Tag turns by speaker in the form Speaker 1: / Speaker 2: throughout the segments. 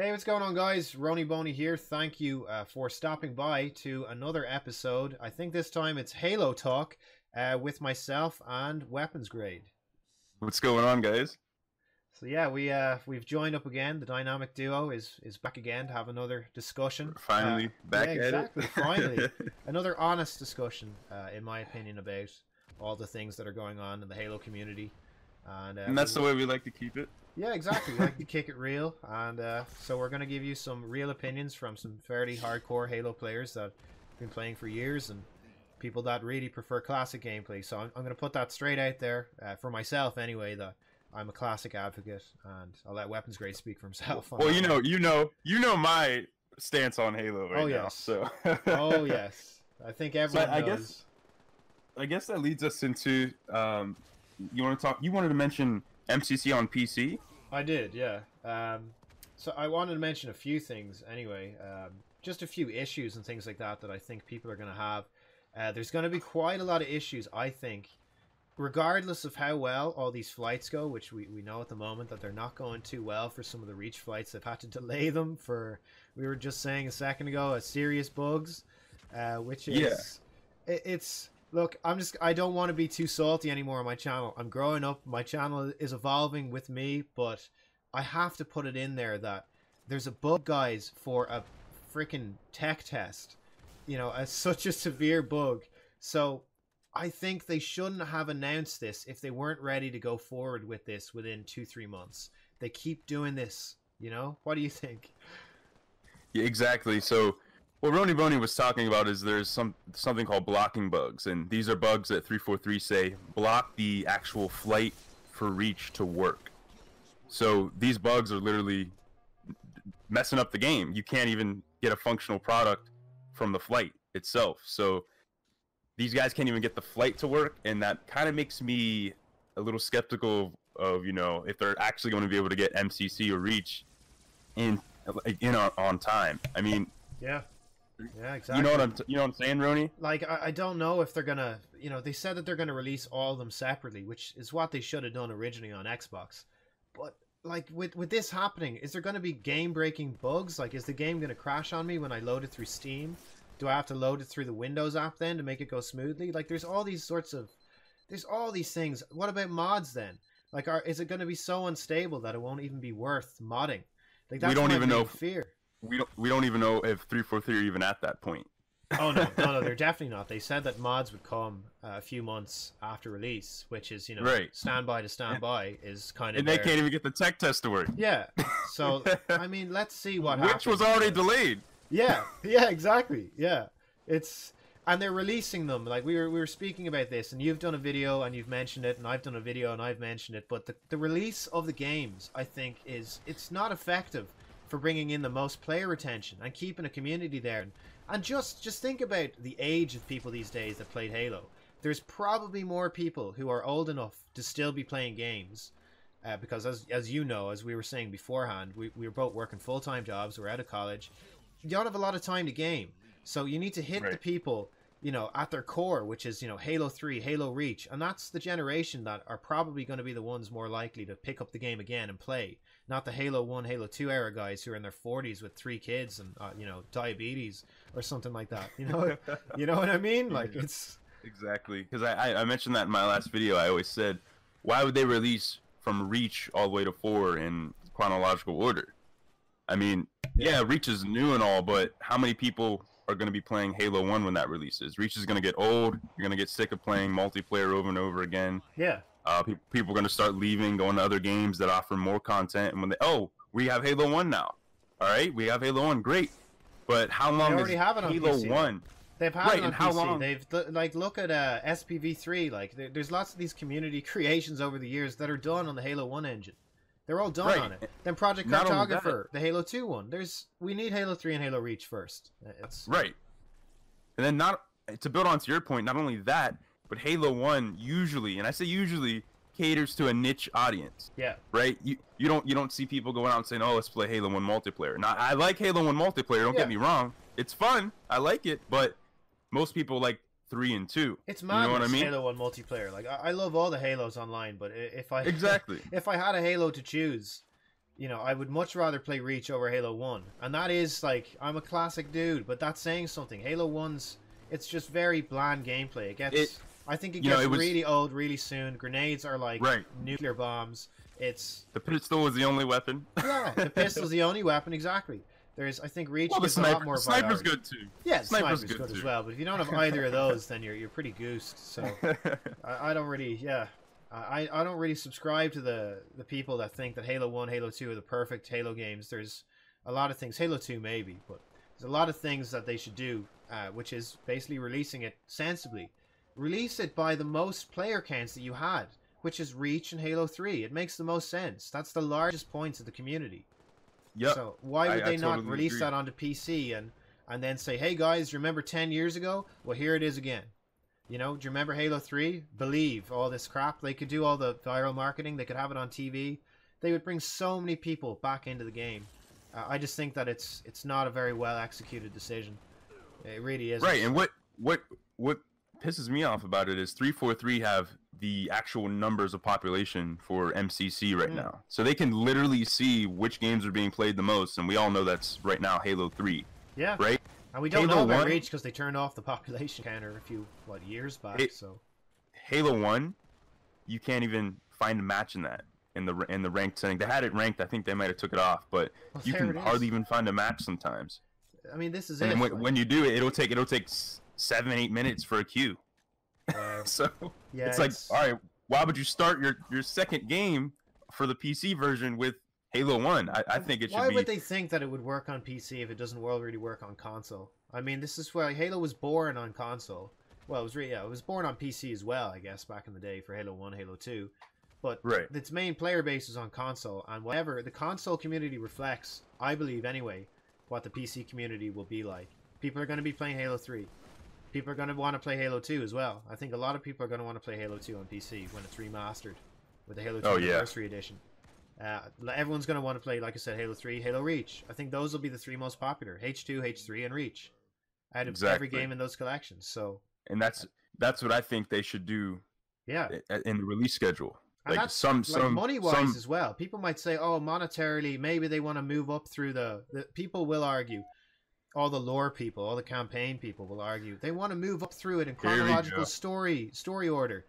Speaker 1: Hey, what's going on, guys? Roniboney here. Thank you for stopping by to another episode. I think this time it's Halo Talk with myself and Wpns Grade.
Speaker 2: What's going on, guys?
Speaker 1: So yeah, we've joined up again. The dynamic duo is back again to have another discussion.
Speaker 2: Finally back
Speaker 1: yeah,
Speaker 2: at
Speaker 1: exactly.
Speaker 2: it.
Speaker 1: Finally, another honest discussion, in my opinion, about all the things that are going on in the Halo community.
Speaker 2: And that's the way we like to keep it.
Speaker 1: Yeah, exactly. We like to kick it real, and so we're going to give you some real opinions from some fairly hardcore Halo players that have been playing for years and people that really prefer classic gameplay. So I'm going to put that straight out there for myself anyway, that I'm a classic advocate, and I'll let Wpns Grade speak for himself.
Speaker 2: Well, you know my stance on Halo right now.
Speaker 1: Yes.
Speaker 2: So.
Speaker 1: Oh yes, I think everyone knows.
Speaker 2: I guess that leads us into you wanted to mention MCC on PC.
Speaker 1: I did, yeah. So I wanted to mention a few things anyway. Just a few issues and things like that I think people are going to have. There's going to be quite a lot of issues, I think, regardless of how well all these flights go, which we know at the moment that they're not going too well for some of the Reach flights. They've had to delay them for, we were just saying a second ago, serious bugs, which is...
Speaker 2: Yeah.
Speaker 1: It's... Look, I don't want to be too salty anymore on my channel. I'm growing up. My channel is evolving with me, but I have to put it in there that there's a bug, guys, for a freaking tech test. You know, such a severe bug. So I think they shouldn't have announced this if they weren't ready to go forward with this within 2-3 months. They keep doing this, you know? What do you think?
Speaker 2: Yeah, exactly. So what Roniboney was talking about is there's something called blocking bugs, and these are bugs that 343 say block the actual flight for Reach to work. So these bugs are literally messing up the game. You can't even get a functional product from the flight itself. So these guys can't even get the flight to work, and that kind of makes me a little skeptical of if they're actually going to be able to get MCC or Reach in on time. I mean,
Speaker 1: yeah. Yeah, exactly.
Speaker 2: You know what I'm saying, Roni?
Speaker 1: Like, I don't know if they're gonna, they said that they're gonna release all of them separately, which is what they should have done originally on Xbox. But like with this happening, is there gonna be game-breaking bugs? Like, is the game gonna crash on me when I load it through Steam? Do I have to load it through the Windows app then to make it go smoothly? Like, there's all these things. What about mods then? Like, is it gonna be so unstable that it won't even be worth modding? Like, that's
Speaker 2: we don't
Speaker 1: my
Speaker 2: even know.
Speaker 1: fear.
Speaker 2: We don't even know if 343 are even at that point.
Speaker 1: Oh no, they're definitely not. They said that mods would come a few months after release, which is
Speaker 2: right.
Speaker 1: Standby to standby is kind of.
Speaker 2: And they can't even get the tech test to work.
Speaker 1: Yeah, so I mean, let's see what happens.
Speaker 2: Which was already delayed.
Speaker 1: Yeah, exactly. Yeah, and they're releasing them. Like we were speaking about this, and you've done a video and you've mentioned it, and I've done a video and I've mentioned it. But the release of the games, I think, it's not effective for bringing in the most player retention and keeping a community there. And just think about the age of people these days that played Halo. There's probably more people who are old enough to still be playing games, because as you know, as we were saying beforehand, we were both working full-time jobs, we're out of college. You don't have a lot of time to game, so you need to hit the people at their core, which is Halo 3, Halo Reach, and that's the generation that are probably going to be the ones more likely to pick up the game again and play, not the Halo 1, Halo 2 era guys who are in their 40s with 3 kids and diabetes or something like that. You know what I mean? Like, it's
Speaker 2: exactly, because I mentioned that in my last video. I always said, why would they release from Reach all the way to 4 in chronological order? I mean, yeah, Reach is new and all, but how many people are going to be playing Halo 1 when that releases? Reach is going to get old. You're going to get sick of playing multiplayer over and over again.
Speaker 1: Yeah.
Speaker 2: People are going to start leaving, going to other games that offer more content. And when we have Halo 1 now. All right, we have Halo 1. Great. But how long
Speaker 1: they already have it on
Speaker 2: Halo
Speaker 1: PC,
Speaker 2: 1?
Speaker 1: They've had it on PC. Long? They've look at SPV3. Like, there's lots of these community creations over the years that are done on the Halo 1 engine. They're all done on it. Then Project Cartographer, the Halo 2 one. We need Halo 3 and Halo Reach first.
Speaker 2: Right. And then to build on to your point, not only that, but Halo 1 usually, and I say usually, caters to a niche audience.
Speaker 1: Yeah.
Speaker 2: Right? You don't see people going out and saying, "Oh, let's play Halo 1 multiplayer." Now, I like Halo 1 multiplayer, don't get me wrong. It's fun. I like it, but most people like 3 and 2.
Speaker 1: It's madness,
Speaker 2: you know what I mean?
Speaker 1: Halo 1 multiplayer. Like, I love all the Halos online, but if I
Speaker 2: exactly
Speaker 1: if I had a Halo to choose, you know, I would much rather play Reach over Halo 1. And that is, like, I'm a classic dude, but that's saying something. Halo 1's, it's just very bland gameplay. I think it gets really old really soon. Grenades are like nuclear bombs.
Speaker 2: The pistol is the only weapon.
Speaker 1: Yeah, the pistol's the only weapon, exactly. I think Reach gives a lot more
Speaker 2: variety. Sniper's good too.
Speaker 1: Yeah, sniper's good as well. But if you don't have either of those, then you're pretty goosed. So I don't really, I don't really subscribe to the people that think that Halo 1, Halo 2 are the perfect Halo games. There's a lot of things, Halo 2 maybe, but there's a lot of things that they should do, which is basically releasing it sensibly. Release it by the most player counts that you had, which is Reach and Halo 3. It makes the most sense. That's the largest points of the community.
Speaker 2: Yep.
Speaker 1: So why would they not
Speaker 2: totally
Speaker 1: release
Speaker 2: agree.
Speaker 1: that onto PC and then say, hey guys, remember 10 years ago? Well, here it is again. You know, do you remember Halo 3? Believe, all this crap. They could do all the viral marketing. They could have it on TV. They would bring so many people back into the game. I just think that it's not a very well executed decision. It really is.
Speaker 2: Right, and what pisses me off about it is 343 have the actual numbers of population for MCC right now. So they can literally see which games are being played the most, and we all know that's right now Halo 3.
Speaker 1: Yeah.
Speaker 2: Right?
Speaker 1: And we don't know about Reach because they turned off the population counter a few years back. So
Speaker 2: Halo 1, you can't even find a match in that in the ranked setting. They had it ranked. I think they might have took it off, but you can hardly even find a match sometimes.
Speaker 1: I mean, this is
Speaker 2: and
Speaker 1: it.
Speaker 2: When you do it, it'll take 7-8 minutes for a queue. So
Speaker 1: yeah,
Speaker 2: it's like, all right, why would you start your second game for the PC version with Halo 1? I think it should be...
Speaker 1: Why would they think that it would work on PC if it doesn't really work on console? I mean, this is why Halo was born on console. Well, it was born on PC as well, I guess, back in the day for Halo 1, Halo 2. But its main player base is on console, and whatever the console community reflects, I believe anyway, what the PC community will be like. People are going to be playing Halo 3. People are going to want to play Halo 2 as well. I think a lot of people are going to want to play Halo 2 on PC when it's remastered with the Halo 2 Anniversary Edition. Everyone's going to want to play, like I said, Halo 3, Halo Reach. I think those will be the three most popular. H2, H3, and Reach. Out of every game in those collections. So,
Speaker 2: and that's what I think they should do in the release schedule.
Speaker 1: And
Speaker 2: like
Speaker 1: that's
Speaker 2: some
Speaker 1: money-wise as well. People might say, oh, monetarily, maybe they want to move up through the people will argue. All the lore people, all the campaign people will argue. They want to move up through it in chronological story order.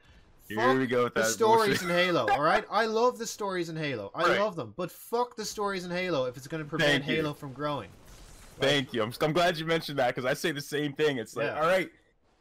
Speaker 2: Here we go with that
Speaker 1: stories in Halo, all right? I love the stories in Halo. I love them. But fuck the stories in Halo if it's going to prevent Halo from growing.
Speaker 2: Thank you. I'm glad you mentioned that because I say the same thing. It's like, all right,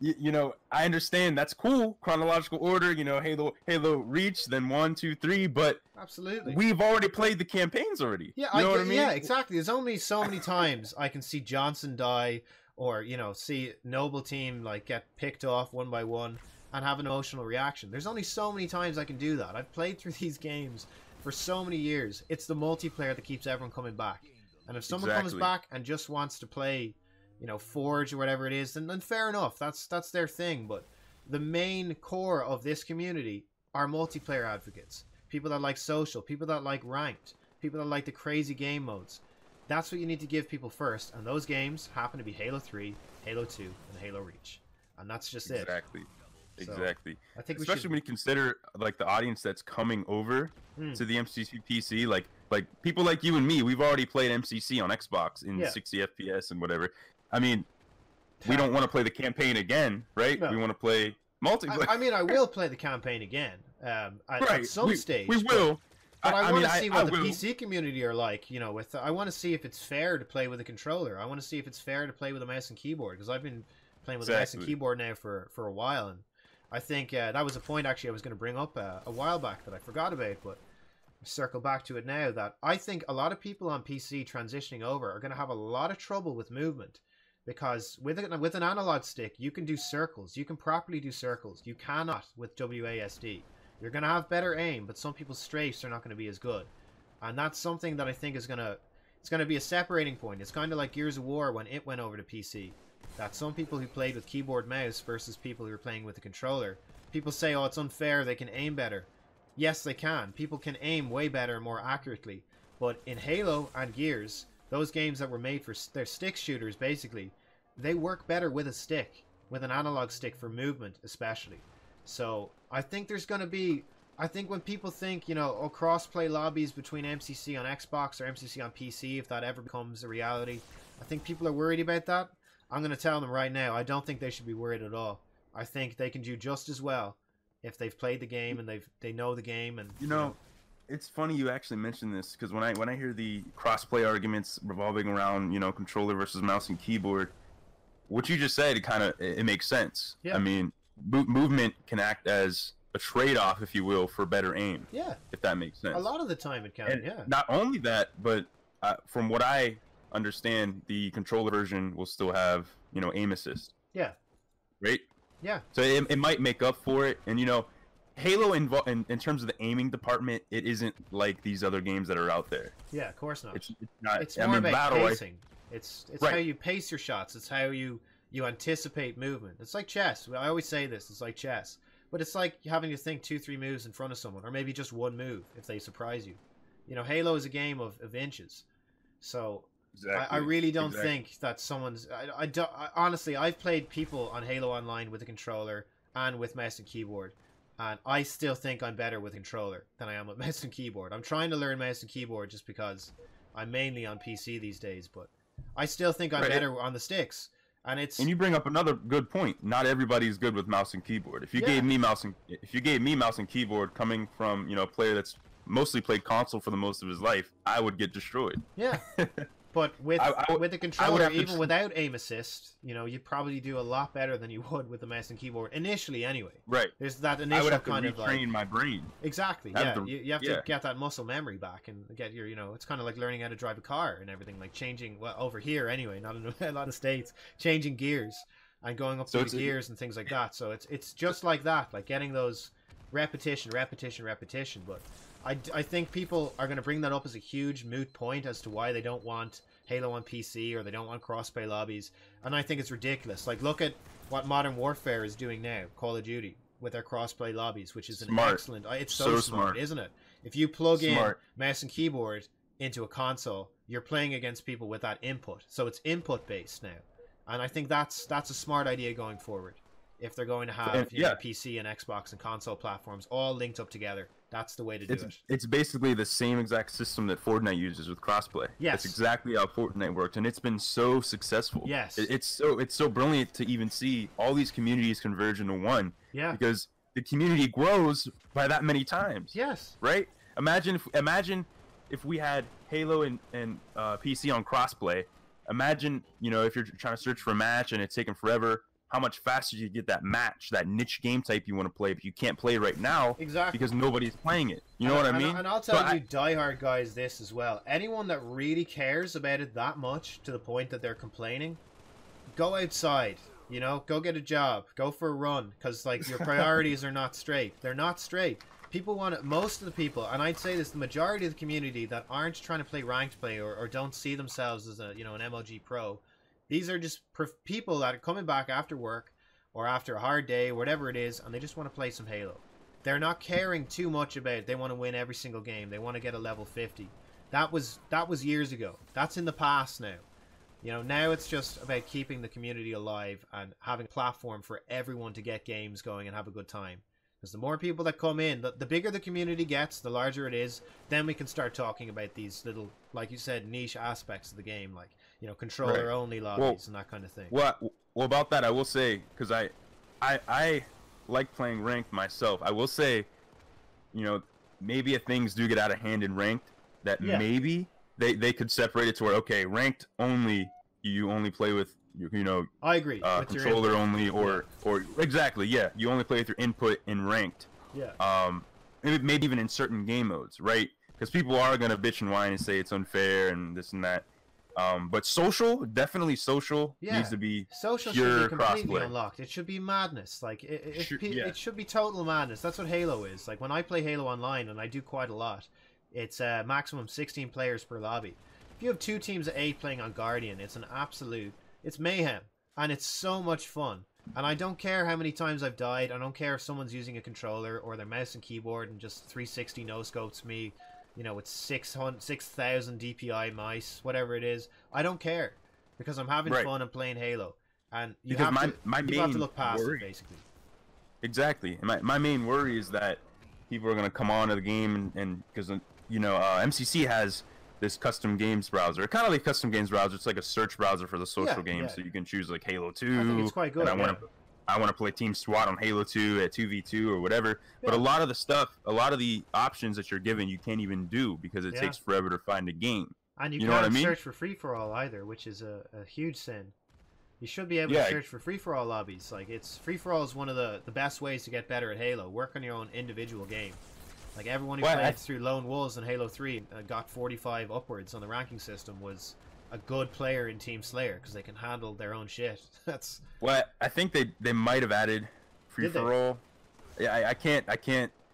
Speaker 2: you know, I understand that's cool, chronological order. You know, Halo Reach, then 1, 2, 3. But
Speaker 1: absolutely,
Speaker 2: we've already played the campaigns already.
Speaker 1: Yeah,
Speaker 2: you know what I mean?
Speaker 1: Yeah, exactly. There's only so many times I can see Johnson die, or see Noble Team like get picked off one by one and have an emotional reaction. There's only so many times I can do that. I've played through these games for so many years. It's the multiplayer that keeps everyone coming back. And if someone comes back and just wants to play, Forge or whatever it is, then fair enough. That's their thing. But the main core of this community are multiplayer advocates. People that like social, people that like ranked, people that like the crazy game modes. That's what you need to give people first. And those games happen to be Halo 3, Halo 2, and Halo Reach. And that's just it.
Speaker 2: Exactly.
Speaker 1: I think
Speaker 2: especially when you consider like the audience that's coming over to the MCC PC, like people like you and me, we've already played MCC on Xbox in 60 FPS and whatever. I mean, we don't want to play the campaign again, right? No. We want to play multiplayer.
Speaker 1: I mean, I will play the campaign again at some stage.
Speaker 2: We will.
Speaker 1: But I want to see what the PC community are like, I want to see if it's fair to play with a controller. I want to see if it's fair to play with a mouse and keyboard, because I've been playing with a mouse and keyboard now for a while, and I think that was a point actually I was going to bring up a while back that I forgot about, but circle back to it now, that I think a lot of people on PC transitioning over are going to have a lot of trouble with movement, because with an analog stick you can do circles, you can properly do circles. You cannot with WASD. You're going to have better aim, but some people's strafes are not going to be as good, and that's something that I think is going to be a separating point. It's kind of like Gears of War when it went over to PC. That some people who played with keyboard mouse versus people who are playing with a controller, people say, oh, it's unfair, they can aim better. Yes, they can. People can aim way better and more accurately. But in Halo and Gears, those games that were made for their stick shooters, basically, they work better with a stick, with an analog stick for movement especially. So I think there's going to be I think when people think, you know, oh, cross-play lobbies between MCC on Xbox or MCC on PC, if that ever becomes a reality, I think people are worried about that. I'm going to tell them right now, I don't think they should be worried at all. I think they can do just as well if they've played the game and they know the game. And
Speaker 2: you know, it's funny you actually mentioned this, because when I hear the cross-play arguments revolving around, you know, controller versus mouse and keyboard, what you just said, it makes sense.
Speaker 1: Yeah.
Speaker 2: I mean, movement can act as a trade-off, if you will, for better aim.
Speaker 1: Yeah.
Speaker 2: If that makes sense.
Speaker 1: A lot of the time it can.
Speaker 2: And
Speaker 1: yeah.
Speaker 2: not only that, but from what I understand, the controller version will still have, you know, aim assist.
Speaker 1: Yeah.
Speaker 2: Right.
Speaker 1: Yeah.
Speaker 2: So it might make up for it, and you know, Halo in terms of the aiming department, it isn't like these other games that are out there.
Speaker 1: Yeah, of course not.
Speaker 2: It's not.
Speaker 1: It's more about pacing. It's
Speaker 2: right.
Speaker 1: how you pace your shots. It's how you anticipate movement. It's like chess. I always say this. It's like chess, but it's like having to think 2-3 moves in front of someone, or maybe just one move if they surprise you. You know, Halo is a game of inches, so. Exactly. I really don't think that someone's. I honestly, I've played people on Halo Online with a controller and with mouse and keyboard, and I still think I'm better with controller than I am with mouse and keyboard. I'm trying to learn mouse and keyboard just because I'm mainly on PC these days, but I still think I'm better on the sticks. And you
Speaker 2: bring up another good point. Not everybody's good with mouse and keyboard. If you gave me mouse and keyboard coming from, you know, a player that's mostly played console for the most of his life, I would get destroyed.
Speaker 1: Yeah. But with the controller, even without aim assist, you know, you probably do a lot better than you would with the mouse and keyboard initially. Anyway,
Speaker 2: right?
Speaker 1: There's that initial
Speaker 2: I would have
Speaker 1: kind
Speaker 2: to
Speaker 1: of like
Speaker 2: retrain my brain.
Speaker 1: Exactly. Yeah, you have to get that muscle memory back and get your, you know, it's kind of like learning how to drive a car and everything, like changing. Well, over here anyway, not in a lot of states, changing gears and going up through the gears and things like that. So it's just like that, like getting those repetition. But I think people are going to bring that up as a huge moot point as to why they don't want Halo on PC or they don't want crossplay lobbies, and I think it's ridiculous. Like, look at what Modern Warfare is doing now, Call of Duty, with their crossplay lobbies, which is an excellent. It's so smart, isn't it? If you plug in mouse and keyboard into a console, you're playing against people with that input, so it's input based now, and I think that's a smart idea going forward. If they're going to have know, PC and Xbox and console platforms all linked up together, that's the way to do it.
Speaker 2: It's basically the same exact system that Fortnite uses with crossplay.
Speaker 1: Yes.
Speaker 2: It's exactly how Fortnite worked, and it's been so successful.
Speaker 1: Yes.
Speaker 2: It's so brilliant to even see all these communities converge into one.
Speaker 1: Yeah.
Speaker 2: Because the community grows by that many times.
Speaker 1: Yes.
Speaker 2: Right? Imagine if we had Halo and PC on crossplay. Imagine, you know, if you're trying to search for a match and it's taking forever, how much faster you get that match, that niche game type you want to play, but you can't play right now because nobody's playing it. You know what I mean?
Speaker 1: And I'll tell you diehard guys this as well. Anyone that really cares about it that much to the point that they're complaining, go outside. You know, go get a job, go for a run, because like your priorities are not straight. They're not straight. People want it. Most of the people, and I'd say this, the majority of the community that aren't trying to play ranked play or don't see themselves as an MLG pro. These are just people that are coming back after work or after a hard day, whatever it is, and they just want to play some Halo. They're not caring too much about it. They want to win every single game. They want to get a level 50. That was years ago. That's in the past now. You know, now it's just about keeping the community alive and having a platform for everyone to get games going and have a good time. Because the more people that come in, the bigger the community gets, the larger it is, then we can start talking about these little, like you said, niche aspects of the game, like, you know, controller-only lobbies and that kind of thing.
Speaker 2: Well, about that, I will say, because I like playing ranked myself, I will say, you know, maybe if things do get out of hand in ranked, that maybe they could separate it to where, okay, ranked only, you only play with, you know,
Speaker 1: I agree.
Speaker 2: Controller only, or exactly, you only play with your input in ranked.
Speaker 1: Yeah.
Speaker 2: Maybe even in certain game modes, right? Because people are gonna bitch and whine and say it's unfair and this and that. But social, definitely social, needs to be
Speaker 1: social
Speaker 2: pure
Speaker 1: should be completely
Speaker 2: crossplay.
Speaker 1: Unlocked. It should be madness. Like it should be total madness. That's what Halo is. Like when I play Halo Online, and I do quite a lot, it's maximum 16 players per lobby. If you have 2 teams of 8 playing on Guardian, it's mayhem, and it's so much fun. And I don't care how many times I've died. I don't care if someone's using a controller or their mouse and keyboard and just 360 no scopes me, you know, with 6,000 DPI mice, whatever it is. I don't care, because I'm having fun and playing Halo. And you have to look past it, basically.
Speaker 2: Exactly. My main worry is that people are gonna come on to the game and because MCC has this custom games browser, kind of like custom games browser. It's like a search browser for the social games, so you can choose like Halo 2.
Speaker 1: I think it's quite good.
Speaker 2: And I want to play Team SWAT on Halo 2 at 2v2 or whatever. But a lot of the stuff, a lot of the options that you're given, you can't even do because it takes forever to find a game.
Speaker 1: And you
Speaker 2: know what I
Speaker 1: can't
Speaker 2: mean?
Speaker 1: search for free-for-all either, which is a huge sin. You should be able to search for free-for-all lobbies. Like, free-for-all is one of the best ways to get better at Halo. Work on your own individual game. Like, everyone who played through Lone Wolves and Halo 3 got 45 upwards on the ranking system was a good player in Team Slayer because they can handle their own shit. That's
Speaker 2: I think they might have added free for all. Yeah, I can't.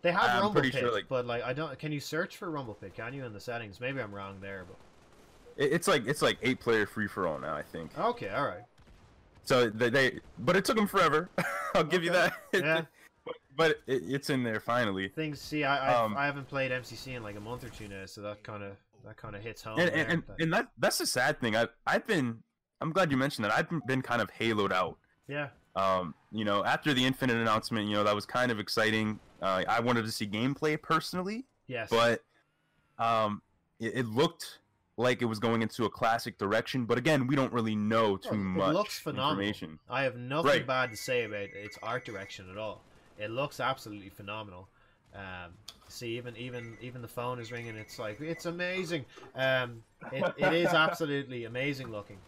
Speaker 1: They have
Speaker 2: I'm
Speaker 1: Rumble
Speaker 2: pretty
Speaker 1: Pit,
Speaker 2: sure, like,
Speaker 1: but like I don't. Can you search for Rumble Pit? Can you in the settings? Maybe I'm wrong there, but
Speaker 2: it's like 8-player free for all now, I think.
Speaker 1: Okay, all right.
Speaker 2: So but it took them forever. I'll give you that.
Speaker 1: Yeah.
Speaker 2: But it's in there finally.
Speaker 1: Things. See, I haven't played MCC in like a month or two now, so that kind of hits home.
Speaker 2: And that's the sad thing. I'm glad you mentioned that. I've been kind of haloed out.
Speaker 1: Yeah.
Speaker 2: After the Infinite announcement, that was kind of exciting. I wanted to see gameplay personally.
Speaker 1: Yes.
Speaker 2: But it looked like it was going into a classic direction. But again, we don't really know too much.
Speaker 1: It looks phenomenal.
Speaker 2: Information.
Speaker 1: I have nothing bad to say about its art direction at all. It looks absolutely phenomenal. See, even the phone is ringing. It's like, it's amazing. It is absolutely amazing looking.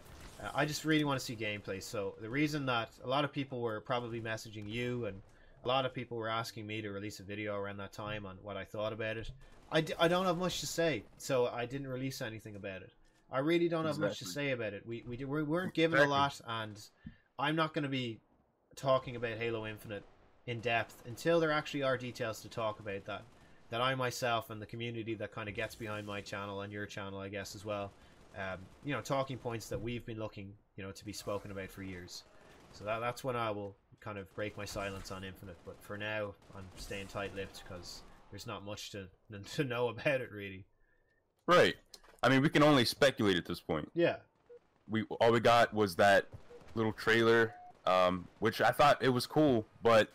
Speaker 1: I just really want to see gameplay. So the reason that a lot of people were probably messaging you and a lot of people were asking me to release a video around that time on what I thought about it. I don't have much to say, so I didn't release anything about it. I really don't have much to say about it. We weren't given a lot, and I'm not going to be talking about Halo Infinite in depth until there actually are details to talk about that I myself and the community that kind of gets behind my channel and your channel, I guess, as well. Talking points that we've been looking, to be spoken about for years. So that's when I will kind of break my silence on Infinite. But for now, I'm staying tight-lipped because there's not much to know about it, really.
Speaker 2: Right. I mean, we can only speculate at this point.
Speaker 1: Yeah.
Speaker 2: All we got was that little trailer, which I thought it was cool, but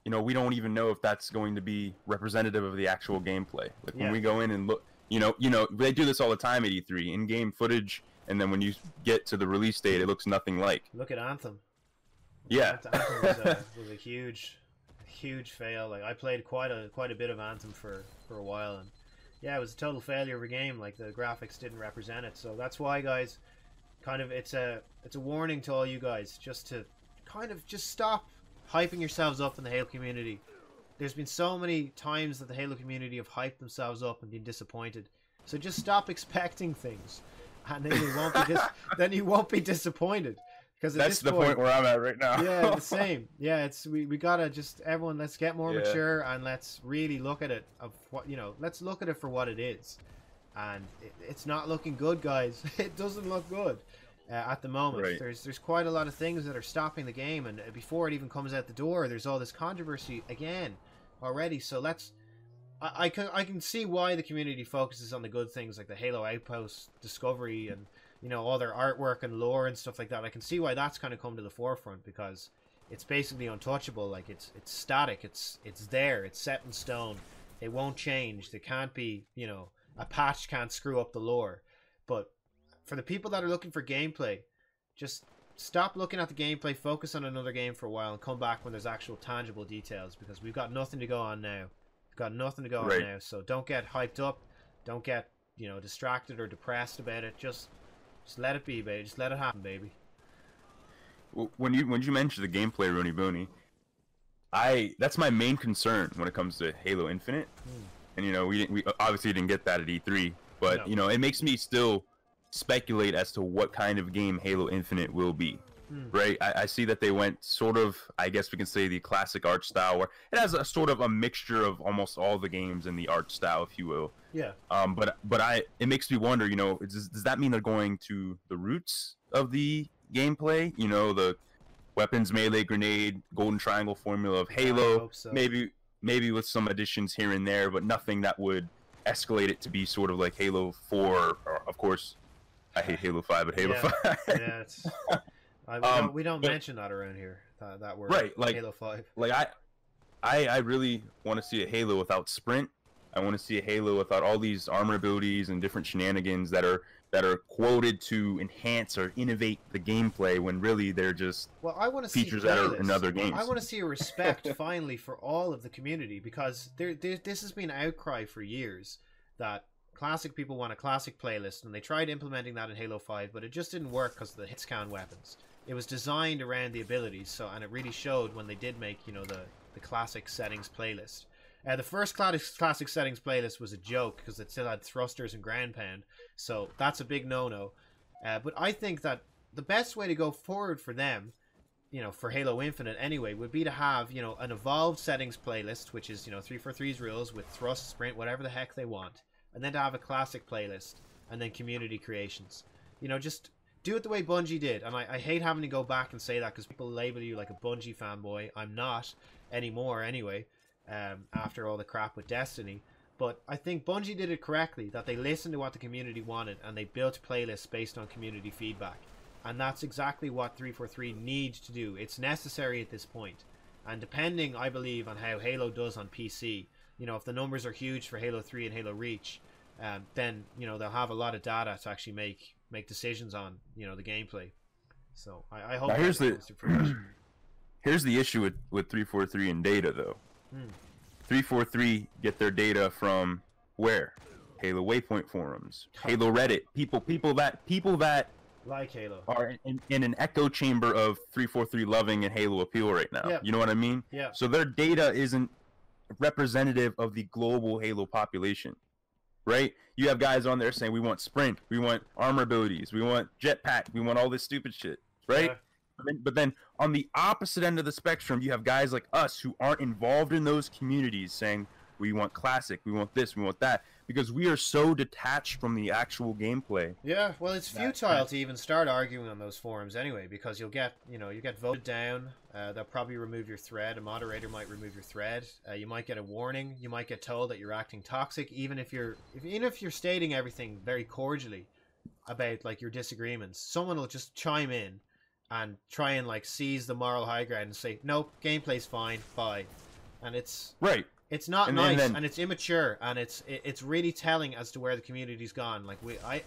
Speaker 2: we don't even know if that's going to be representative of the actual gameplay. Like when we go in and look, they do this all the time at E3, in-game footage, and then when you get to the release date, it looks nothing like.
Speaker 1: Look at Anthem.
Speaker 2: Yeah.
Speaker 1: Anthem was a huge fail. Like, I played quite a bit of Anthem for a while, and yeah, it was a total failure of a game. Like, the graphics didn't represent it. So that's why, guys, kind of it's a warning to all you guys just to kind of just stop hyping yourselves up in the Halo community. There's been so many times that the Halo community have hyped themselves up and been disappointed. So just stop expecting things, and then you won't be disappointed. Because
Speaker 2: that's the point where I'm at right now.
Speaker 1: Yeah, the same. Yeah, we gotta just, everyone, let's get more mature and let's really look at it let's look at it for what it is. And it's not looking good, guys. It doesn't look good at the moment.
Speaker 2: Right.
Speaker 1: There's quite a lot of things that are stopping the game, and before it even comes out the door, there's all this controversy again already. So I can see why the community focuses on the good things like the Halo Outpost discovery and all their artwork and lore and stuff like that. I can see why that's kind of come to the forefront, because it's basically untouchable. Like, it's static. It's there. It's set in stone. It won't change. There can't be, a patch can't screw up the lore. But for the people that are looking for gameplay, just stop looking at the gameplay, focus on another game for a while, and come back when there's actual tangible details, because we've got nothing to go on now. We've got nothing to go on now. So don't get hyped up. Don't get, distracted or depressed about it. Just let it be, baby. Just let it happen, baby.
Speaker 2: When you mentioned the gameplay, Roniboney, that's my main concern when it comes to Halo Infinite. And we obviously didn't get that at E3, but it makes me still speculate as to what kind of game Halo Infinite will be. Right? I see that they went sort of, I guess we can say, the classic art style, where it has a sort of a mixture of almost all the games in the art style, if you will.
Speaker 1: Yeah.
Speaker 2: But it makes me wonder, does that mean they're going to the roots of the gameplay? The weapons, melee, grenade, golden triangle formula of Halo.
Speaker 1: I hope so.
Speaker 2: Maybe with some additions here and there, but nothing that would escalate it to be sort of like Halo 4, or, of course, I hate Halo 5, but Halo 5.
Speaker 1: Yeah, we don't mention that around here. That word,
Speaker 2: right? Like
Speaker 1: Halo 5.
Speaker 2: Like I really want to see a Halo without sprint. I want to see a Halo without all these armor abilities and different shenanigans that are quoted to enhance or innovate the gameplay when really they're just
Speaker 1: I want to see
Speaker 2: features that are in other games.
Speaker 1: I want to see a respect finally for all of the community, because this has been an outcry for years that classic people want a classic playlist, and they tried implementing that in Halo 5, but it just didn't work because of the hitscan weapons. It was designed around the abilities, and it really showed when they did make, you know, the classic settings playlist. The first classic settings playlist was a joke because it still had thrusters and ground pound, so that's a big no-no. But I think that the best way to go forward for them, you know, for Halo Infinite anyway, would be to have, you know, an evolved settings playlist, which is, you know, 343's rules with thrust, sprint, whatever the heck they want, and then to have a classic playlist, and then community creations. You know, just do it the way Bungie did. And I hate having to go back and say that because people label you like a Bungie fanboy. I'm not anymore anyway. After all the crap with Destiny, but I think Bungie did it correctly, that they listened to what the community wanted and they built playlists based on community feedback, and that's exactly what 343 needs to do. It's necessary at this point, and depending, I believe, on how Halo does on PC, you know, if the numbers are huge for Halo 3 and Halo Reach, then, you know, they'll have a lot of data to actually make decisions on, you know, the gameplay. So I hope. Now
Speaker 2: here's the issue with 343 and data though. 343 get their data from where? Halo Waypoint forums, Halo Reddit, people that
Speaker 1: like Halo
Speaker 2: are in an echo chamber of 343 loving and Halo appeal right now.
Speaker 1: Yeah.
Speaker 2: You know what I mean?
Speaker 1: Yeah.
Speaker 2: So their data isn't representative of the global Halo population, right? You have guys on there saying we want sprint, we want armor abilities, we want jetpack, we want all this stupid shit, right? Yeah. But then on the opposite end of the spectrum, you have guys like us who aren't involved in those communities saying we want classic, we want this, we want that, because we are so detached from the actual gameplay.
Speaker 1: Yeah, well, it's futile to even start arguing on those forums anyway, because you get voted down. They'll probably remove your thread. A moderator might remove your thread. You might get a warning. You might get told that you're acting toxic, even if you're stating everything very cordially about like your disagreements. Someone will just chime in and try and like seize the moral high ground and say, nope, gameplay's fine, bye. And it's
Speaker 2: right.
Speaker 1: It's not nice, and it's immature, and it's really telling as to where the community's gone. Like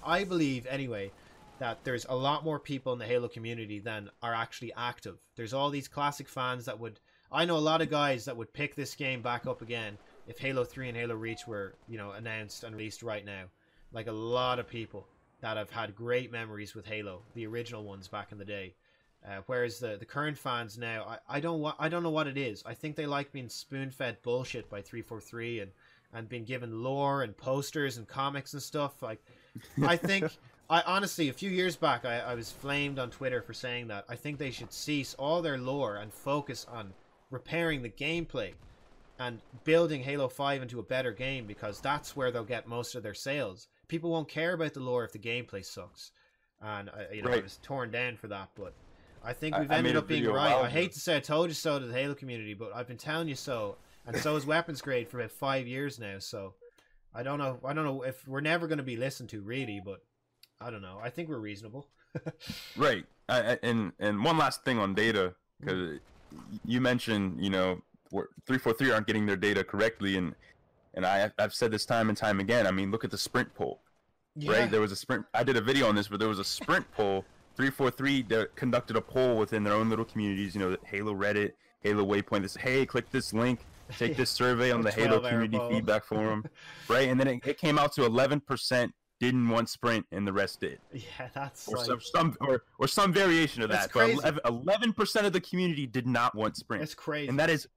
Speaker 1: I believe anyway that there's a lot more people in the Halo community than are actually active. There's all these classic fans that would, I know a lot of guys that would pick this game back up again if Halo 3 and Halo Reach were, you know, announced and released right now. Like a lot of people that have had great memories with Halo, the original ones back in the day. Whereas the current fans now, I don't know what it is. I think they like being spoon-fed bullshit by 343 and being given lore and posters and comics and stuff. Like, I think, I honestly, a few years back, I was flamed on Twitter for saying that. I think they should cease all their lore and focus on repairing the gameplay and building Halo 5 into a better game, because that's where they'll get most of their sales. People won't care about the lore if the gameplay sucks. And, I was torn down for that, but I think we've ended up being right. I hate to say I told you so to the Halo community, but I've been telling you so, and so is Wpns Grade for about 5 years now. So I don't know if we're never going to be listened to really, but I don't know. I think we're reasonable.
Speaker 2: Right. And one last thing on data, because you mentioned, 343 aren't getting their data correctly, and I've said this time and time again. I mean, look at the sprint poll. Yeah. Right? There was a sprint. I did a video on this, but there was a sprint poll. 343 conducted a poll within their own little communities, Halo Reddit, Halo Waypoint. This, hey, click this link, take this survey on the Halo community feedback forum, right? And then it came out to 11% didn't want sprint, and the rest did.
Speaker 1: Yeah, that's
Speaker 2: or some variation of that.
Speaker 1: Crazy.
Speaker 2: But 11% of the community did not want sprint.
Speaker 1: It's crazy,
Speaker 2: and that is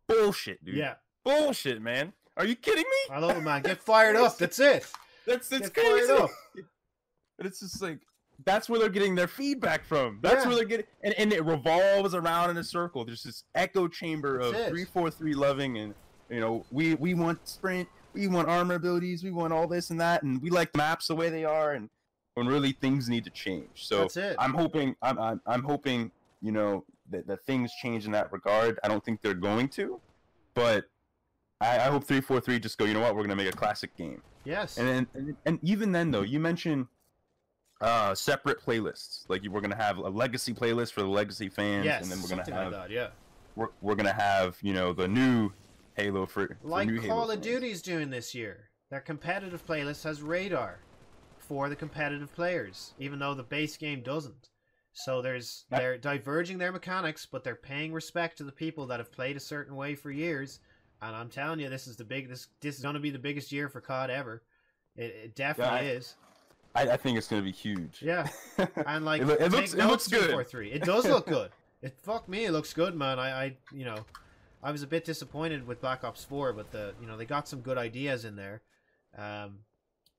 Speaker 2: bullshit, dude.
Speaker 1: Yeah,
Speaker 2: bullshit, man. Are you kidding me?
Speaker 1: I love it, man. Get fired up. That's it.
Speaker 2: That's crazy. But it's just like, that's where they're getting their feedback from. That's where they're getting, and it revolves around in a circle. There's this echo chamber of 343 loving, and we want sprint, we want armor abilities, we want all this and that, and we like maps the way they are, and when really things need to change. So
Speaker 1: that's it.
Speaker 2: I'm hoping that things change in that regard. I don't think they're going to, but I hope 343 just go, you know what, we're gonna make a classic game.
Speaker 1: Yes.
Speaker 2: And even then though, you mentioned separate playlists. Like we're gonna have a legacy playlist for the legacy fans,
Speaker 1: yes,
Speaker 2: and then we're gonna have
Speaker 1: like that,
Speaker 2: we're gonna have, you know, the new Halo for
Speaker 1: Like
Speaker 2: new
Speaker 1: Call
Speaker 2: Halo
Speaker 1: of Duty's doing this year. Their competitive playlist has radar for the competitive players, even though the base game doesn't. So they're diverging their mechanics, but they're paying respect to the people that have played a certain way for years. And I'm telling you, this is going to be the biggest year for COD ever. It definitely is.
Speaker 2: I think it's going to be huge.
Speaker 1: Yeah, and like
Speaker 2: it looks good.
Speaker 1: 343. It does look good. Fuck me, it looks good, man. I was a bit disappointed with Black Ops 4, but they got some good ideas in there.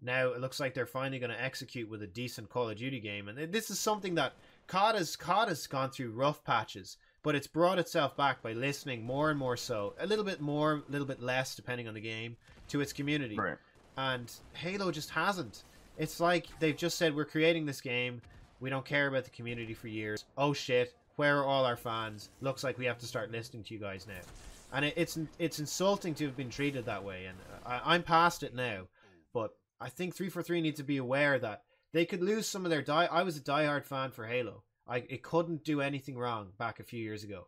Speaker 1: Now it looks like they're finally going to execute with a decent Call of Duty game, and this is something that COD has gone through rough patches, but it's brought itself back by listening more and more so, a little bit more, a little bit less, depending on the game, to its community.
Speaker 2: Right.
Speaker 1: And Halo just hasn't. It's like they've just said, we're creating this game, we don't care about the community for years. Oh shit, where are all our fans? Looks like we have to start listening to you guys now. And it's insulting to have been treated that way, and I'm past it now. But I think 343 needs to be aware that they could lose some of their I was a diehard fan for Halo. It couldn't do anything wrong back a few years ago.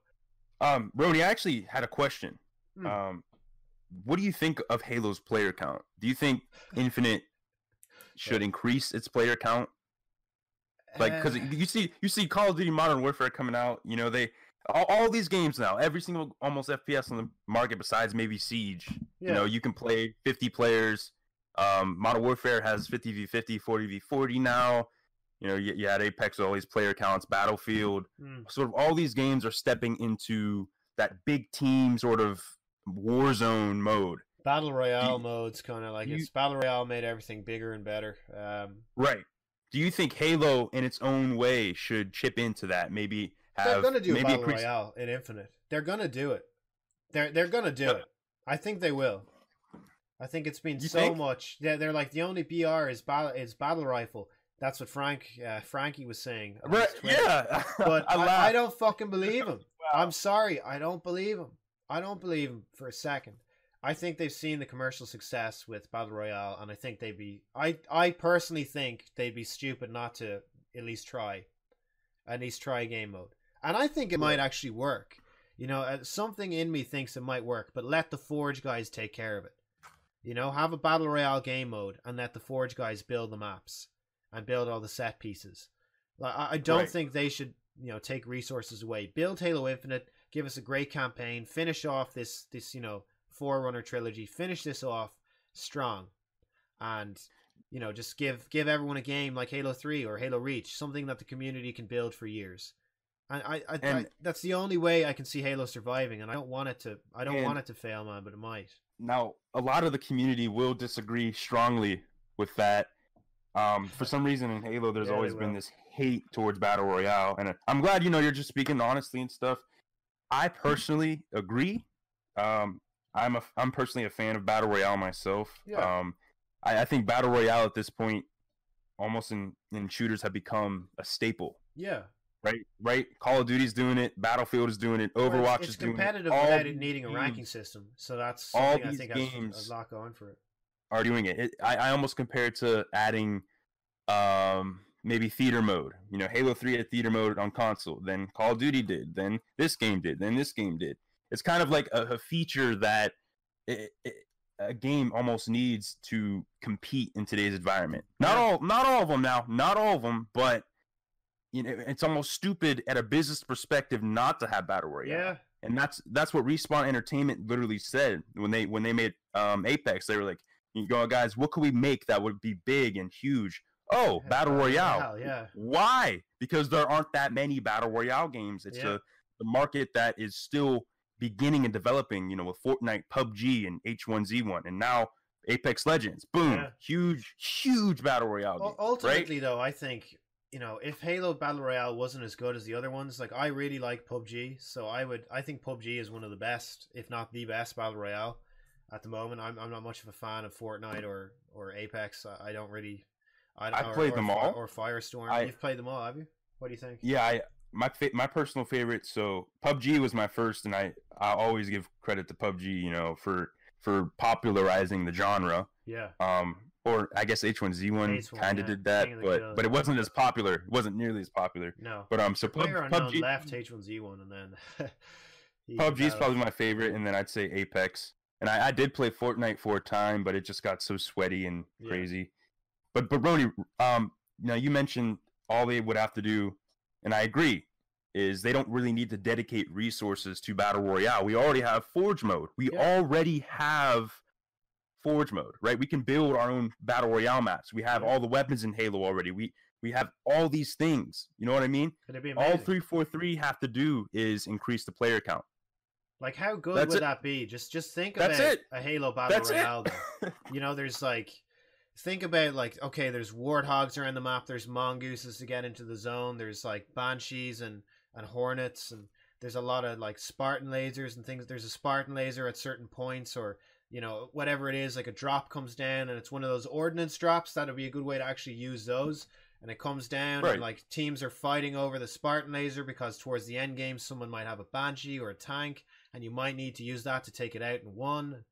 Speaker 2: Rony, I actually had a question. What do you think of Halo's player count? Do you think Infinite should increase its player count? Like, because you see Call of Duty Modern Warfare coming out. You know, all these games now, every single almost FPS on the market besides maybe Siege. Yeah. You know, you can play 50 players. Modern Warfare has 50v50, 40v40 now. You know, you had Apex with all these player counts, Battlefield. Sort of all these games are stepping into that big team sort of Warzone mode.
Speaker 1: Battle Royale mode's kind of like it's Battle Royale made everything bigger and better.
Speaker 2: Right. Do you think Halo, in its own way, should chip into that? Maybe
Speaker 1: they're going to do Battle Royale in Infinite. They're going to do it. They're going to do it. I think they will. I think it's been much. They're like the only BR is Battle Rifle. That's what Frankie was saying.
Speaker 2: Right? Yeah.
Speaker 1: But I don't fucking believe him. Wow. I'm sorry. I don't believe him. I don't believe him for a second. I think they've seen the commercial success with Battle Royale, and I think they'd be. I personally think they'd be stupid not to at least try game mode, and I think it might actually work. You know, something in me thinks it might work, but let the Forge guys take care of it. You know, have a Battle Royale game mode and let the Forge guys build the maps and build all the set pieces. Like, I don't think they should, take resources away. Build Halo Infinite, give us a great campaign, finish off this Forerunner trilogy, finish this off strong, and just give everyone a game like Halo 3 or Halo Reach, something that the community can build for years. And I that's the only way I can see Halo surviving, and I don't want it to fail, man, but it might.
Speaker 2: Now, a lot of the community will disagree strongly with that. For some reason in Halo, there's always been this hate towards Battle Royale, and I'm glad you're just speaking honestly and stuff. I personally agree. I'm personally a fan of Battle Royale myself. Yeah. I think Battle Royale at this point, almost in shooters, have become a staple.
Speaker 1: Yeah.
Speaker 2: Right. Call of Duty's doing it. Battlefield is doing it. Overwatch is doing it.
Speaker 1: It's competitive without it needing a ranking system. So that's something I think has a lot going for it.
Speaker 2: Are doing it. I almost compare it to adding maybe theater mode. Halo 3 had theater mode on console. Then Call of Duty did. Then this game did. Then this game did. It's kind of like a feature that a game almost needs to compete in today's environment. Not all of them now. Not all of them, but it's almost stupid at a business perspective not to have Battle Royale.
Speaker 1: Yeah.
Speaker 2: And that's what Respawn Entertainment literally said when they made Apex. They were like, guys, what could we make that would be big and huge? Oh, Battle Royale.
Speaker 1: Yeah.
Speaker 2: Why? Because there aren't that many Battle Royale games. It's the market that is still beginning and developing, with Fortnite, PUBG, and H1Z1, and now Apex Legends. Boom. Huge Battle Royale game.
Speaker 1: Ultimately, though, I think, if Halo Battle Royale wasn't as good as the other ones, like, I really like PUBG, so I think PUBG is one of the best, if not the best, Battle Royale at the moment. I'm not much of a fan of Fortnite or Apex. I don't really.
Speaker 2: I've played them all.
Speaker 1: Or Firestorm. You've played them all, have you? What do you think?
Speaker 2: Yeah, my personal favorite. So PUBG was my first, and I always give credit to PUBG, for popularizing the genre.
Speaker 1: Yeah.
Speaker 2: Or I guess H1Z1 kind of did that, but it wasn't as popular. It wasn't nearly as popular.
Speaker 1: No.
Speaker 2: But so
Speaker 1: PlayerUnknown left H1Z1, and then
Speaker 2: PUBG is probably my favorite, and then I'd say Apex. And I did play Fortnite for a time, but it just got so sweaty and crazy. But Rony, now you mentioned all they would have to do, and I agree, is they don't really need to dedicate resources to Battle Royale. We already have Forge mode. We already have Forge mode, right? We can build our own Battle Royale maps. We have all the weapons in Halo already. We have all these things. You know what I mean? All 343 have to do is increase the player count.
Speaker 1: Like, how good would that be? Just think about a Halo Battle Royale. You know, there's like, think about like, okay, there's warthogs around the map. There's mongooses to get into the zone. There's like banshees and hornets, and there's a lot of like Spartan lasers and things. There's a Spartan laser at certain points, or you know, whatever it is, like a drop comes down and it's one of those ordnance drops. That would be a good way to actually use those. And it comes down and like teams are fighting over the Spartan laser because towards the end game someone might have a banshee or a tank, and you might need to use that to take it out in one.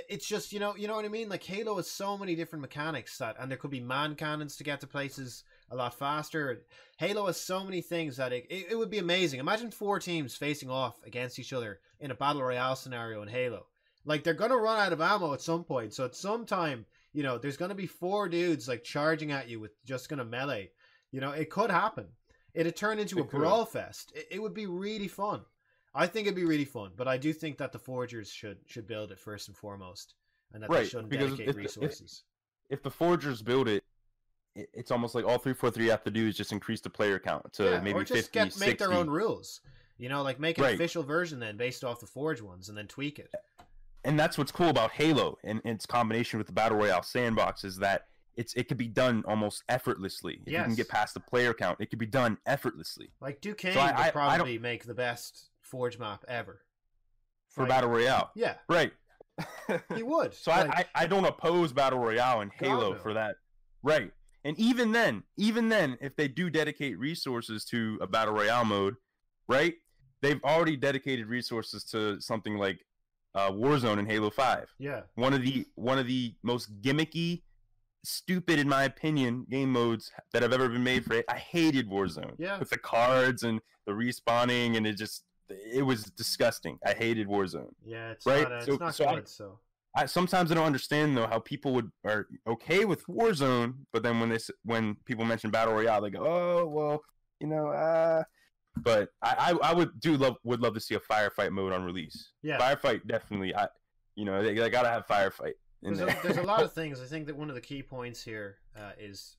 Speaker 1: It's just, you know what I mean? Like, Halo has so many different mechanics and there could be man cannons to get to places a lot faster. Halo has so many things that it would be amazing. Imagine 4 teams facing off against each other in a battle royale scenario in Halo. Like, they're going to run out of ammo at some point. So at some time, you know, there's going to be 4 dudes like charging at you with just going to melee. You know, it could happen. It'd turn into a brawl fest. It would be really fun. I think it'd be really fun, but I do think that the Forgers should build it first and foremost, and that they shouldn't dedicate resources.
Speaker 2: If the Forgers build it, it's almost like all 343 have to do is just increase the player count to maybe
Speaker 1: or just
Speaker 2: 50, 60.
Speaker 1: Make their own rules. You know, like make an official version then based off the Forge ones, and then tweak it.
Speaker 2: And that's what's cool about Halo and its combination with the Battle Royale sandbox is that it could be done almost effortlessly. If you can get past the player count, it could be done effortlessly.
Speaker 1: Like Duquesne would probably make the best Forge map ever
Speaker 2: for Battle Royale.
Speaker 1: Yeah,
Speaker 2: right.
Speaker 1: He would.
Speaker 2: So like, I don't oppose Battle Royale and Halo for that. Right. And even then, if they do dedicate resources to a Battle Royale mode, right? They've already dedicated resources to something like Warzone in Halo 5.
Speaker 1: Yeah.
Speaker 2: One of the most gimmicky, stupid, in my opinion, game modes that have ever been made for it. I hated Warzone.
Speaker 1: Yeah.
Speaker 2: With the cards and the respawning, and it was disgusting. I hated Warzone.
Speaker 1: Yeah, it's not good.
Speaker 2: I sometimes I don't understand though how people are okay with Warzone, but then when people mention Battle Royale, they go, oh well, you know. But I would love to see a firefight mode on release. Yeah, firefight definitely. They gotta have firefight.
Speaker 1: There's a lot of things. I think that one of the key points here is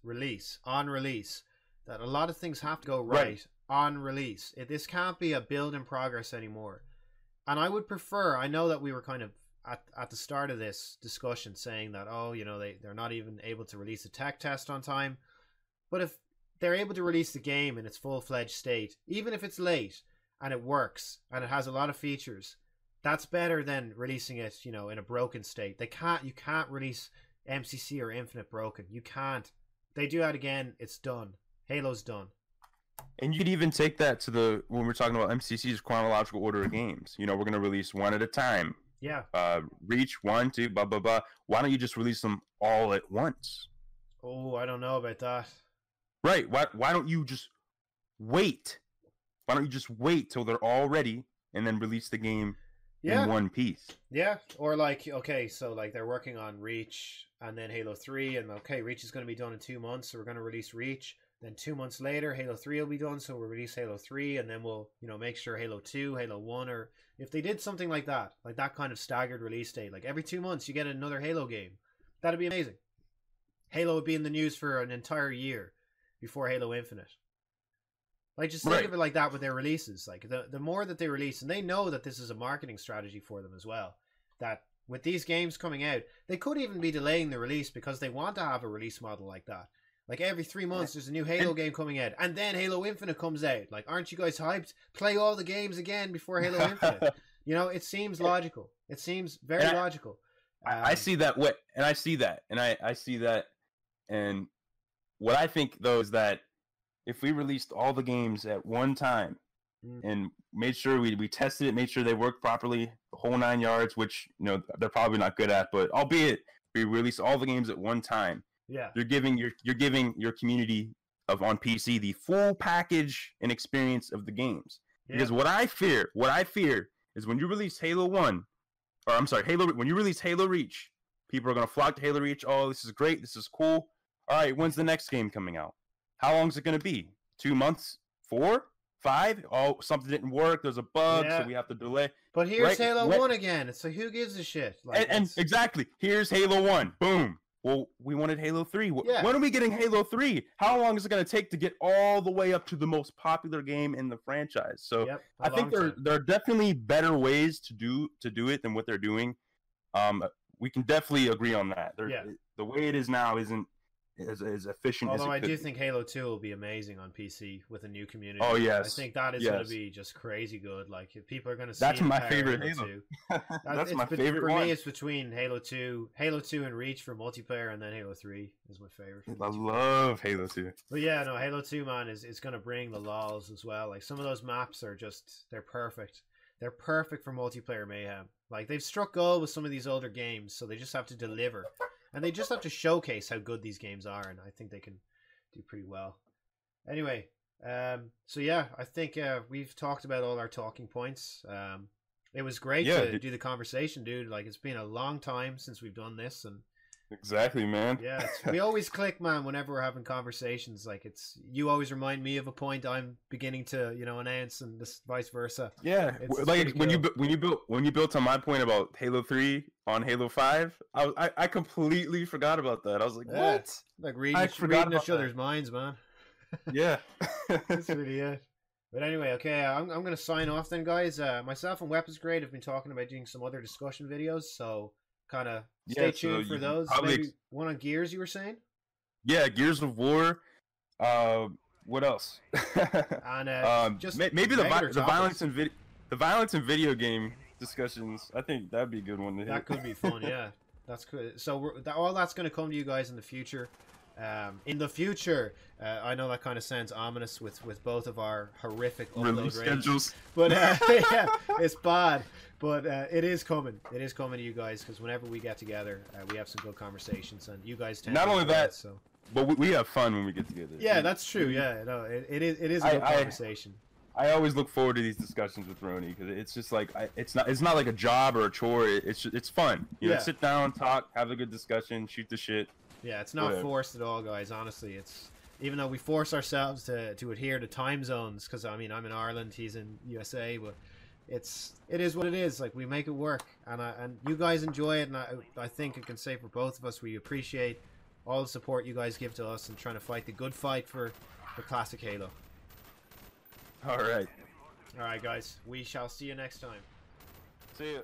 Speaker 1: on release. That a lot of things have to go right on release. This can't be a build in progress anymore. And I would prefer. I know that we were kind of at the start of this discussion saying that they're not even able to release a tech test on time. But if they're able to release the game in its full-fledged state, even if it's late and it works and it has a lot of features, that's better than releasing it, in a broken state. You can't release MCC or Infinite broken. You can't. They do that again, it's done. Halo's done.
Speaker 2: And you could even take that to when we're talking about MCC's chronological order of games. We're going to release one at a time.
Speaker 1: Yeah.
Speaker 2: Reach 1, 2, blah, blah, blah. Why don't you just release them all at once?
Speaker 1: Oh, I don't know about that.
Speaker 2: Right. Why don't you just wait? Why don't you just wait till they're all ready and then release the game in one piece?
Speaker 1: Yeah. Or so they're working on Reach and then Halo 3, and Reach is going to be done in 2 months, so we're going to release Reach. Then 2 months later, Halo 3 will be done, so we'll release Halo 3, and then we'll, make sure Halo 2, Halo 1, or if they did something like that kind of staggered release date, like every 2 months you get another Halo game, that'd be amazing. Halo would be in the news for an entire year before Halo Infinite. Just think of it like that with their releases. The more that they release, and they know that this is a marketing strategy for them as well, that with these games coming out, they could even be delaying the release because they want to have a release model like that. Every 3 months there's a new Halo game coming out, and then Halo Infinite comes out. Aren't you guys hyped? Play all the games again before Halo Infinite. It seems logical. It seems very logical.
Speaker 2: I see that and I see that, and I see that, and what I think though is that if we released all the games at one time and made sure we tested it, made sure they worked properly, the whole 9 yards, which they're probably not good at, but albeit we release all the games at one time.
Speaker 1: Yeah,
Speaker 2: you're giving your community on PC the full package and experience of the games. Yeah. Because what I fear is when you release Halo 1, or I'm sorry, when you release Halo Reach, people are going to flock to Halo Reach. Oh, this is great. This is cool. All right, when's the next game coming out? How long is it going to be? 2 months? 4? 5? Oh, something didn't work. There's a bug, so we have to delay.
Speaker 1: But here's Halo 1 again. So who gives a shit? Like,
Speaker 2: and exactly, here's Halo 1. Boom. Well, we wanted Halo 3. When are we getting Halo 3? How long is it going to take to get all the way up to the most popular game in the franchise? So I think there are definitely better ways to do it than what they're doing. We can definitely agree on that. The way it is now isn't as efficient as it
Speaker 1: Although I
Speaker 2: could
Speaker 1: do
Speaker 2: be.
Speaker 1: think Halo 2 will be amazing on PC with a new community.
Speaker 2: Oh, yes.
Speaker 1: I think that is going to be just crazy good. Like, if people are going to see
Speaker 2: That's my favorite Halo.
Speaker 1: 2.
Speaker 2: That's my favorite one.
Speaker 1: For me, it's between Halo 2 and Reach for multiplayer, and then Halo 3 is my favorite.
Speaker 2: I love Halo 2.
Speaker 1: But yeah, no, Halo 2, man, is going to bring the lols as well. Like, some of those maps are just, they're perfect. They're perfect for multiplayer mayhem. Like, they've struck gold with some of these older games, so they just have to deliver. And they just have to showcase how good these games are, and I think they can do pretty well. Anyway, so yeah, I think we've talked about all our talking points. It was great to do the conversation, dude. Like, it's been a long time since we've done this, and
Speaker 2: exactly, man.
Speaker 1: Yeah, we always click, man, whenever we're having conversations. Like, you always remind me of a point I'm beginning to, announce, and this vice versa.
Speaker 2: Yeah, like when you built on my point about Halo 3 on Halo 5, I completely forgot about that. I was like, what?
Speaker 1: Like reading each other's minds, man.
Speaker 2: Yeah,
Speaker 1: that's really it. But anyway, okay, I'm gonna sign off then, guys. Myself and Wpns Grade have been talking about doing some other discussion videos, so kind of stay tuned for those. Maybe one on Gears, you were saying?
Speaker 2: Yeah, Gears of War. What else?
Speaker 1: And just
Speaker 2: maybe the violence in video game discussions. I think that'd be a good one to hit.
Speaker 1: That could be fun. Yeah, that's good. So all that's going to come to you guys in the future. I know that kind of sounds ominous with both of our horrific upload schedules, but yeah, it's bad. But it is coming. It is coming to you guys, because whenever we get together, we have some good conversations, and you guys tend
Speaker 2: not
Speaker 1: to
Speaker 2: only that,
Speaker 1: so.
Speaker 2: But we have fun when we get together.
Speaker 1: Yeah, that's true. Yeah, no, it is a good conversation.
Speaker 2: I always look forward to these discussions with Roni, because it's just like it's not like a job or a chore. It's fun. You know, sit down, talk, have a good discussion, shoot the shit.
Speaker 1: Yeah, it's not forced at all, guys. Honestly, it's even though we force ourselves to adhere to time zones, because I mean I'm in Ireland, he's in USA, but it is what it is. Like, we make it work, and you guys enjoy it, and I think I can say for both of us, we appreciate all the support you guys give to us and trying to fight the good fight for classic Halo.
Speaker 2: All right,
Speaker 1: guys. We shall see you next time.
Speaker 2: See you.